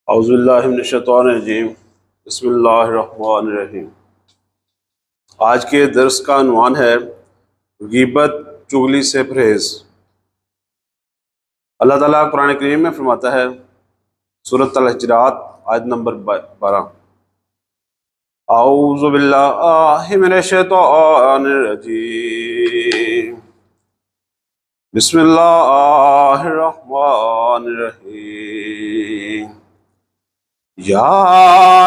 اعوذ باللہ من الشیطان الرجیم بسم اللہ الرحمن الرحیم۔ آج کے درس کا عنوان ہے غیبت چغلی سے پرہیز۔ اللہ تعالیٰ قرآن کریم میں فرماتا ہے، سورۃ الحجرات آیت نمبر 12، اعوذ باللہ من الشیطان الرجیم بسم اللہ الرحمن الرحیم۔ یا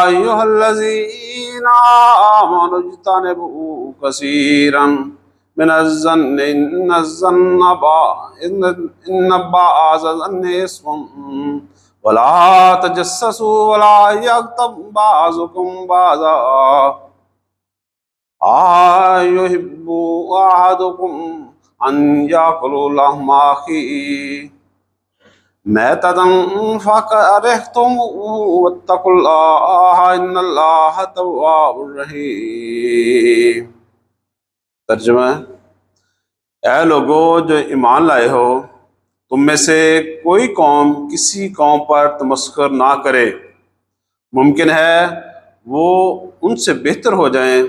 ایھا الذین آمنوا اجتنبوا کثیرا من الظن ان بعض الظن اسم ولا تجسسوا ولا یغتب بعضکم بعضا ایحب احدکم ان یاکل لحم اخیہ میتۃ فکرہتموہ واتقوا اللہ ان اللہ تواب رحیم۔ ترجمہ ہے، اے لوگو جو ایمان لائے ہو، تم میں سے کوئی قوم کسی قوم پر تمسخر نہ کرے، ممکن ہے وہ ان سے بہتر ہو جائیں،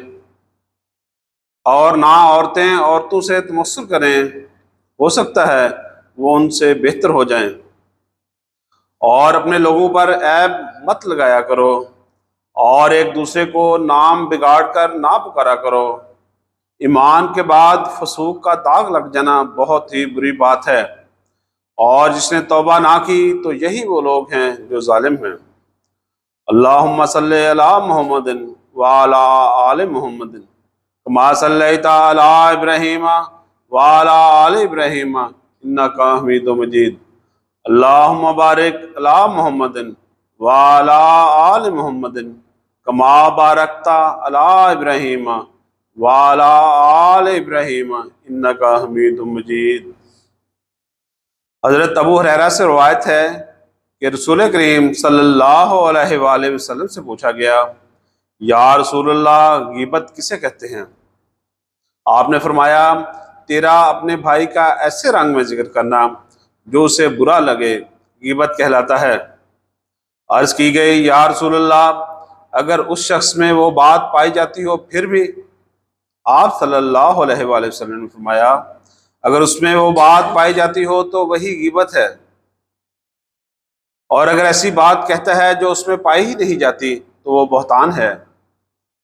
اور نہ عورتیں عورتوں سے تمسخر کریں، ہو سکتا ہے وہ ان سے بہتر ہو جائیں۔ اور اپنے لوگوں پر عیب مت لگایا کرو، اور ایک دوسرے کو نام بگاڑ کر نہ پکارا کرو۔ ایمان کے بعد فسوق کا داغ لگ جانا بہت ہی بری بات ہے، اور جس نے توبہ نہ کی تو یہی وہ لوگ ہیں جو ظالم ہیں۔ اللہم صلی علی محمد وعلی آل محمد کما صلیت علی ابراہیم وعلی آل ابراہیم انک حمید مجید۔ اللہم بارک علی محمد وعلی آل محمد کما بارکت علی ابراہیم وعلی آل ابراہیم انک حمید مجید۔ حضرت ابو ہریرہ سے روایت ہے کہ رسول کریم صلی اللہ علیہ وآلہ وسلم سے پوچھا گیا، یا رسول اللہ، غیبت کسے کہتے ہیں؟ آپ نے فرمایا، تیرا اپنے بھائی کا ایسے رنگ میں ذکر کرنا جو اسے برا لگے، غیبت کہلاتا ہے۔ عرض کی گئی، یا رسول اللہ، اگر اس شخص میں وہ بات پائی جاتی ہو پھر بھی؟ آپ صلی اللہ علیہ وآلہ وسلم نے فرمایا، اگر اس میں وہ بات پائی جاتی ہو تو وہی غیبت ہے، اور اگر ایسی بات کہتا ہے جو اس میں پائی ہی نہیں جاتی تو وہ بہتان ہے۔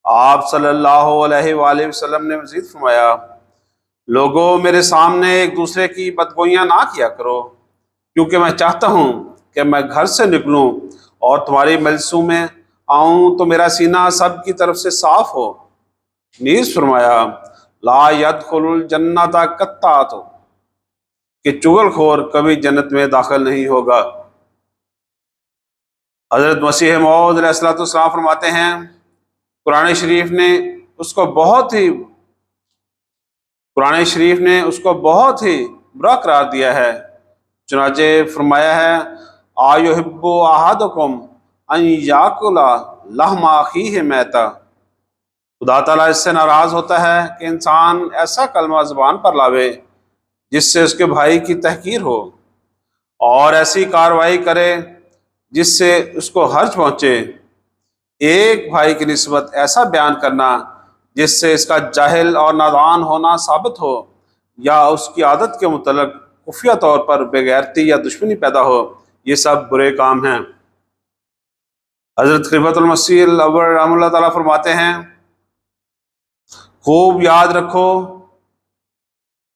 آپ صلی اللہ علیہ وآلہ وسلم نے مزید فرمایا، لوگوں میرے سامنے ایک دوسرے کی بدگوئیاں نہ کیا کرو، کیونکہ میں چاہتا ہوں کہ میں گھر سے نکلوں اور تمہاری مجلسوں میں آؤں تو میرا سینہ سب کی طرف سے صاف ہو۔ نیز فرمایا، لا يدخل الجنۃ قطات، کہ چغل خور کبھی جنت میں داخل نہیں ہوگا۔ حضرت مسیح موعود علیہ السلام فرماتے ہیں، قرآن شریف نے اس کو بہت ہی برا قرار دیا ہے، چنانچہ فرمایا ہے، ایحب احدکم ان یاکل لحم اخیہ میتا۔ خدا تعالیٰ اس سے ناراض ہوتا ہے کہ انسان ایسا کلمہ زبان پر لاوے جس سے اس کے بھائی کی تحقیر ہو، اور ایسی کارروائی کرے جس سے اس کو حرج پہنچے۔ ایک بھائی کی نسبت ایسا بیان کرنا جس سے اس کا جاہل اور نادان ہونا ثابت ہو، یا اس کی عادت کے متعلق خفیہ طور پر بے غیرتی یا دشمنی پیدا ہو، یہ سب برے کام ہیں۔ حضرت خلیفۃ المسیح الاول رحمہ اللہ تعالیٰ فرماتے ہیں، خوب یاد رکھو،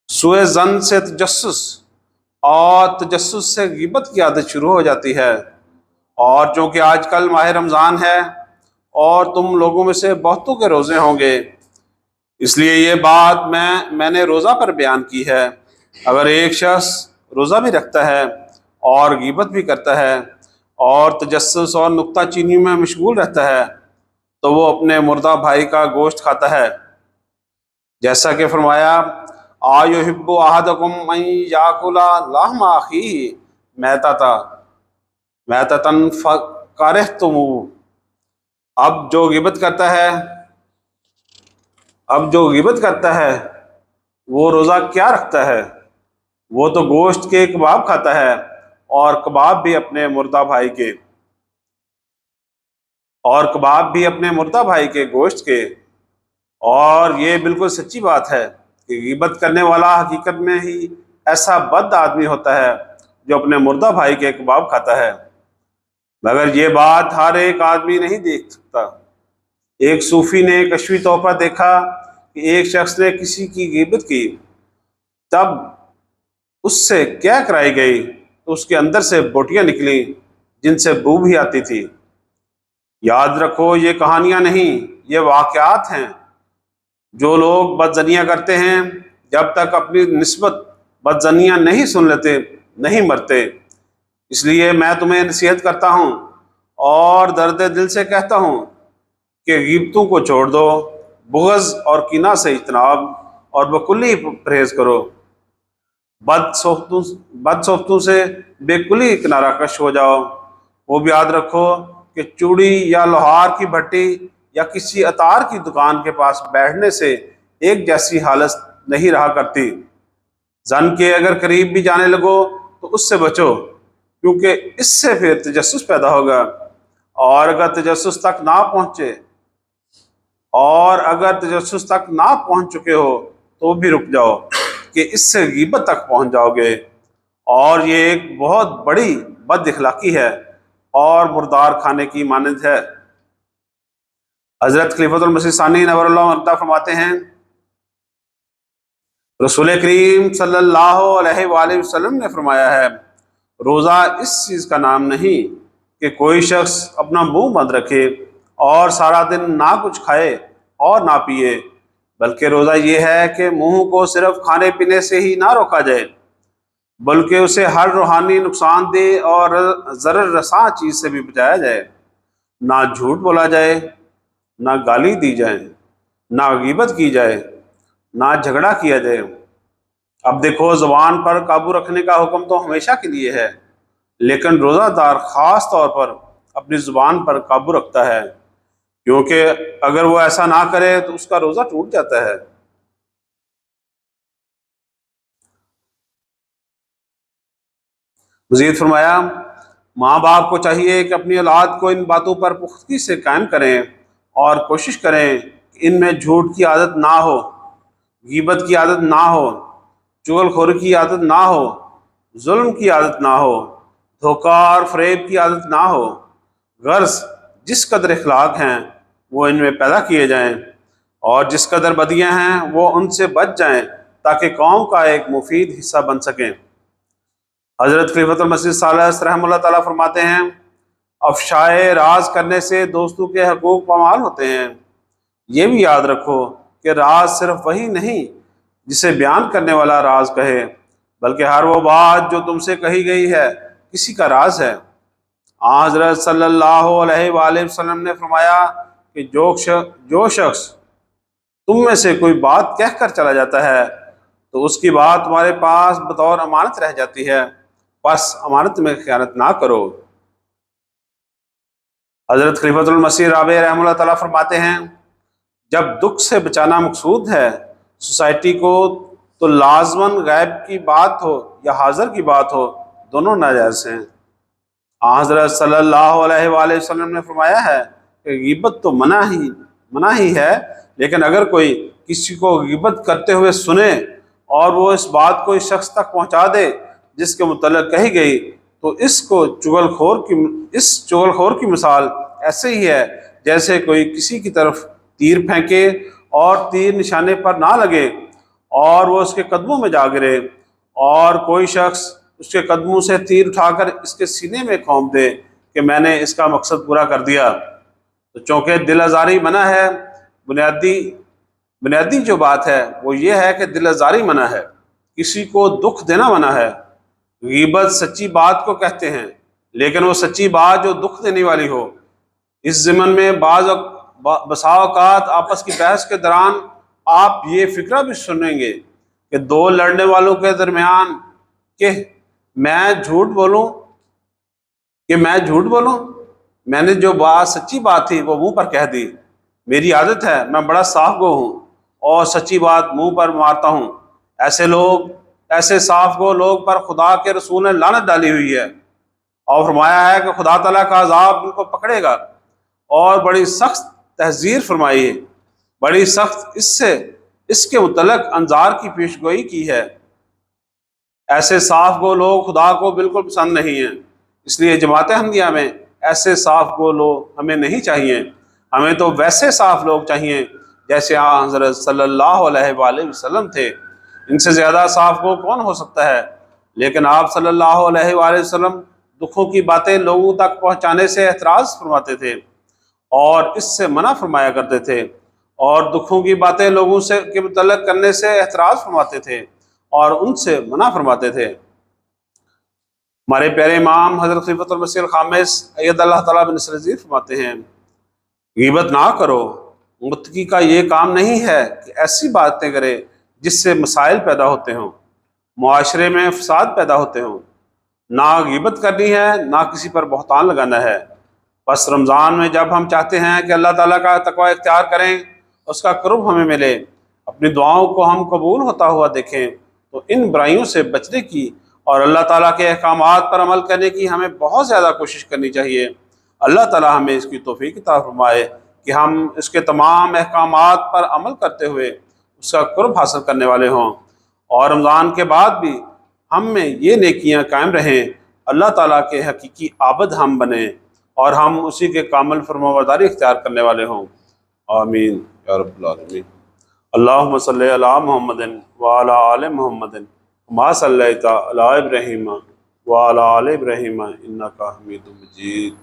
سوء ظن سے تجسس، اور تجسس سے غیبت کی عادت شروع ہو جاتی ہے۔ اور چونکہ آج کل ماہ رمضان ہے اور تم لوگوں میں سے بہتوں کے روزے ہوں گے، اس لیے یہ بات میں نے روزہ پر بیان کی ہے۔ اگر ایک شخص روزہ بھی رکھتا ہے اور غیبت بھی کرتا ہے اور تجسس اور نکتہ چینی میں مشغول رہتا ہے تو وہ اپنے مردہ بھائی کا گوشت کھاتا ہے، جیسا کہ فرمایا، ایحب احدکم ان یاکل لحم اخیہ میتۃ فکرہتموہ۔ اب جو غیبت کرتا ہے وہ روزہ کیا رکھتا ہے؟ وہ تو گوشت کے کباب کھاتا ہے، اور کباب بھی اپنے مردہ بھائی کے۔ اور کباب بھی اپنے مردہ بھائی کے گوشت کے، اور یہ بالکل سچی بات ہے کہ غیبت کرنے والا حقیقت میں ہی ایسا بد آدمی ہوتا ہے جو اپنے مردہ بھائی کے کباب کھاتا ہے، مگر یہ بات ہر ایک آدمی نہیں دیکھ سکتا۔ ایک صوفی نے کشفی طور پر دیکھا کہ ایک شخص نے کسی کی غیبت کی، تب اس سے کیا کرائی گئی تو اس کے اندر سے بوٹیاں نکلیں جن سے بو بھی آتی تھی۔ یاد رکھو یہ کہانیاں نہیں، یہ واقعات ہیں۔ جو لوگ بدزنیاں کرتے ہیں جب تک اپنی نسبت بدزنیاں نہیں سن لیتے نہیں مرتے۔ اس لیے میں تمہیں نصیحت کرتا ہوں اور درد دل سے کہتا ہوں کہ غیبتوں کو چھوڑ دو، بغض اور کینہ سے اجتناب اور بکلی پرہیز کرو۔ بد صحبتوں سے بے کلی کنارہ کش ہو جاؤ۔ وہ بھی یاد رکھو کہ چوڑی یا لوہار کی بھٹی یا کسی عطار کی دکان کے پاس بیٹھنے سے ایک جیسی حالت نہیں رہا کرتی۔ زن کے اگر قریب بھی جانے لگو تو اس سے بچو، کیونکہ اس سے پھر تجسس پیدا ہوگا، اور اگر تجسس تک نہ پہنچ چکے ہو تو بھی رک جاؤ کہ اس سے غیبت تک پہنچ جاؤ گے، اور یہ ایک بہت بڑی بد اخلاقی ہے اور مردار کھانے کی مانند ہے۔ حضرت خلیفۃ المسیح ثانی نور اللہ عنہ فرماتے ہیں، رسول کریم صلی اللہ علیہ وآلہ وسلم نے فرمایا ہے، روزہ اس چیز کا نام نہیں کہ کوئی شخص اپنا منہ بند رکھے اور سارا دن نہ کچھ کھائے اور نہ پیے، بلکہ روزہ یہ ہے کہ منہ کو صرف کھانے پینے سے ہی نہ روکا جائے، بلکہ اسے ہر روحانی نقصان دہ اور ضرر رساں چیز سے بھی بچایا جائے۔ نہ جھوٹ بولا جائے، نہ گالی دی جائے، نہ غیبت کی جائے، نہ جھگڑا کیا جائے۔ اب دیکھو، زبان پر قابو رکھنے کا حکم تو ہمیشہ کے لیے ہے، لیکن روزہ دار خاص طور پر اپنی زبان پر قابو رکھتا ہے، کیونکہ اگر وہ ایسا نہ کرے تو اس کا روزہ ٹوٹ جاتا ہے۔ مزید فرمایا، ماں باپ کو چاہیے کہ اپنی اولاد کو ان باتوں پر پختگی سے قائم کریں اور کوشش کریں کہ ان میں جھوٹ کی عادت نہ ہو، غیبت کی عادت نہ ہو، چغل خوری کی عادت نہ ہو، ظلم کی عادت نہ ہو، دھوکہ اور فریب کی عادت نہ ہو۔ غرض جس قدر اخلاق ہیں وہ ان میں پیدا کیے جائیں، اور جس قدر بدیاں ہیں وہ ان سے بچ جائیں، تاکہ قوم کا ایک مفید حصہ بن سکیں۔ حضرت خلیفۃ المسیح ثالث رحمہ اللہ تعالیٰ فرماتے ہیں، افشائے راز کرنے سے دوستوں کے حقوق پامال ہوتے ہیں۔ یہ بھی یاد رکھو کہ راز صرف وہی نہیں جسے بیان کرنے والا راز کہے، بلکہ ہر وہ بات جو تم سے کہی گئی ہے کسی کا راز ہے۔ حضرت صلی اللہ علیہ وآلہ وسلم نے فرمایا کہ جو شخص تم میں سے کوئی بات کہہ کر چلا جاتا ہے تو اس کی بات تمہارے پاس بطور امانت رہ جاتی ہے، بس امانت میں خیانت نہ کرو۔ حضرت خلیفۃ المسیح رابع رحمہ اللہ تعالیٰ فرماتے ہیں، جب دکھ سے بچانا مقصود ہے سوسائٹی کو، تو لازماً غائب کی بات ہو یا حاضر کی بات ہو، دونوں ناجائز ہیں۔ حضرت صلی اللہ علیہ وآلہ وسلم نے فرمایا ہے کہ غیبت تو منع ہی ہے، لیکن اگر کوئی کسی کو غیبت کرتے ہوئے سنے اور وہ اس بات کو اس شخص تک پہنچا دے جس کے متعلق کہی گئی، تو اس چغل خور کی مثال ایسے ہی ہے جیسے کوئی کسی کی طرف تیر پھینکے اور تیر نشانے پر نہ لگے اور وہ اس کے قدموں میں جا گرے، اور کوئی شخص اس کے قدموں سے تیر اٹھا کر اس کے سینے میں کھونپ دے کہ میں نے اس کا مقصد پورا کر دیا۔ تو چونکہ دل آزاری منع ہے، بنیادی جو بات ہے وہ یہ ہے کہ دل آزاری منع ہے، کسی کو دکھ دینا منع ہے۔ غیبت سچی بات کو کہتے ہیں، لیکن وہ سچی بات جو دکھ دینے والی ہو۔ اس ضمن میں بسا اوقات آپس کی بحث کے دوران آپ یہ فکرہ بھی سنیں گے کہ دو لڑنے والوں کے درمیان کہ میں جھوٹ بولوں، میں نے جو بات سچی بات تھی وہ منہ پر کہہ دی، میری عادت ہے، میں بڑا صاف گو ہوں اور سچی بات منہ پر مارتا ہوں۔ ایسے صاف گو لوگ پر خدا کے رسول نے لعنت ڈالی ہوئی ہے، اور فرمایا ہے کہ خدا تعالیٰ کا عذاب ان کو پکڑے گا، اور بڑی سخت تحذیر فرمائی ہے، بڑی سخت اس کے متعلق انذار کی پیش گوئی کی ہے۔ ایسے صاف گو لوگ خدا کو بالکل پسند نہیں ہیں، اس لیے جماعت احمدیہ میں ایسے صاف گو لوگ ہمیں نہیں چاہیے۔ ہمیں تو ویسے صاف لوگ چاہیے جیسے حضرت صلی اللہ علیہ وآلہ وسلم تھے۔ ان سے زیادہ صاف گو کون ہو سکتا ہے؟ لیکن آپ صلی اللہ علیہ وآلہ وسلم دکھوں کی باتیں لوگوں تک پہنچانے سے احتراز فرماتے تھے اور اس سے منع فرمایا کرتے تھے، اور دکھوں کی باتیں لوگوں سے کے متعلق کرنے سے احتراز فرماتے تھے اور ان سے منع فرماتے تھے۔ ہمارے پیارے امام حضرت خلیفۃ المسیح الخامس اید اللہ تعالیٰ بن نصر عزیز فرماتے ہیں، غیبت نہ کرو۔ متقی کا یہ کام نہیں ہے کہ ایسی باتیں کرے جس سے مسائل پیدا ہوتے ہوں، معاشرے میں فساد پیدا ہوتے ہوں۔ نہ غیبت کرنی ہے، نہ کسی پر بہتان لگانا ہے۔ بس رمضان میں جب ہم چاہتے ہیں کہ اللہ تعالیٰ کا تقوی اختیار کریں، اس کا قرب ہمیں ملے، اپنی دعاؤں کو ہم قبول ہوتا ہوا دیکھیں، تو ان برائیوں سے بچنے کی اور اللہ تعالیٰ کے احکامات پر عمل کرنے کی ہمیں بہت زیادہ کوشش کرنی چاہیے۔ اللہ تعالیٰ ہمیں اس کی توفیق عطا فرمائے کہ ہم اس کے تمام احکامات پر عمل کرتے ہوئے اس کا قرب حاصل کرنے والے ہوں، اور رمضان کے بعد بھی ہم میں یہ نیکیاں قائم رہیں، اللہ تعالیٰ کے حقیقی عابد ہم بنیں اور ہم اسی کے کامل فرمانبرداری اختیار کرنے والے ہوں۔ آمین یا رب العالمین۔ اللہم صلی علی محمد وعلی آل محمد کما صلیت علی ابراہیم وعلی آل ابراہیم انک حمید مجید۔